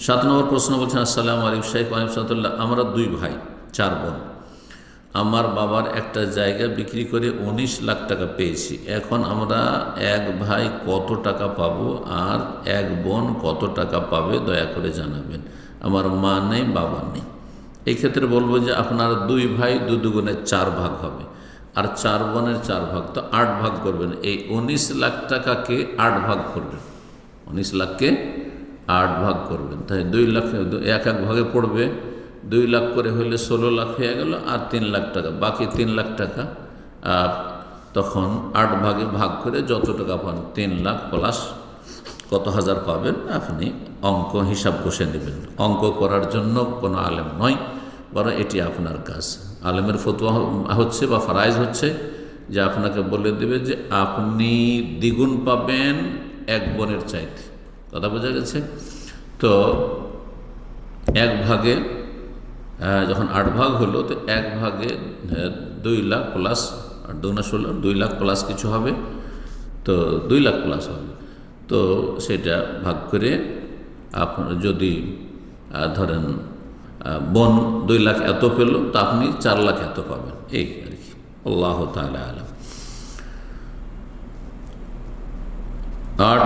7 নম্বর প্রশ্ন বলছেন, আসসালামু আলাইকুম শেখ ওয়ালাইকুমসাল্লাম, আমরা 2 ভাই 4 বোন। আমার বাবার একটা জায়গা বিক্রি করে 19 লাখ টাকা পেয়েছি। এখন আমরা এক ভাই কত টাকা পাবো আর এক বোন কত টাকা পাবে দয়া করে জানাবেন। আমার মা নেই, বাবা নেই। এই ক্ষেত্রে বলবো যে আপনার 2 ভাই 2 দুগুণে 4 ভাগ হবে, আর 4 বোনের 4 ভাগ, তো 8 ভাগ করবেন। এই 19 লাখ টাকাকে 8 ভাগ করবেন, 19 লাখকে 8 ভাগ করবেন। তাই 2 লাখ এক ভাগে পড়বে। 2 লাখ করে হলে 16 লাখ হয়ে গেল, আর 3 লাখ টাকা, বাকি 3 লাখ টাকা তখন 8 ভাগে ভাগ করে যত টাকা পান 3 লাখ প্লাস কত হাজার পাবেন আপনি অঙ্ক হিসাব কষে নেবেন। অঙ্ক করার জন্য কোনো আলেম নয়, বরং এটি আপনার কাজ। আলেমের ফতোয়া হচ্ছে বা ফারাইজ হচ্ছে যে আপনাকে বলে দেবে যে আপনি দ্বিগুণ পাবেন এক বোনের চাইতে। কথা বোঝা গেছে? তো এক ভাগে যখন 8 ভাগ হলো, তো এক ভাগে 2 লাখ প্লাস 8 2 16, 2 লাখ প্লাস কিছু হবে, তো 2 লাখ প্লাস হবে। তো সেটা ভাগ করে আপনার যদি ধরেন বোন 2 লাখ এত পেল, তো আপনি 4 লাখ এত পাবেন, এই আর কি। আল্লাহ তাআলা আলাম। 8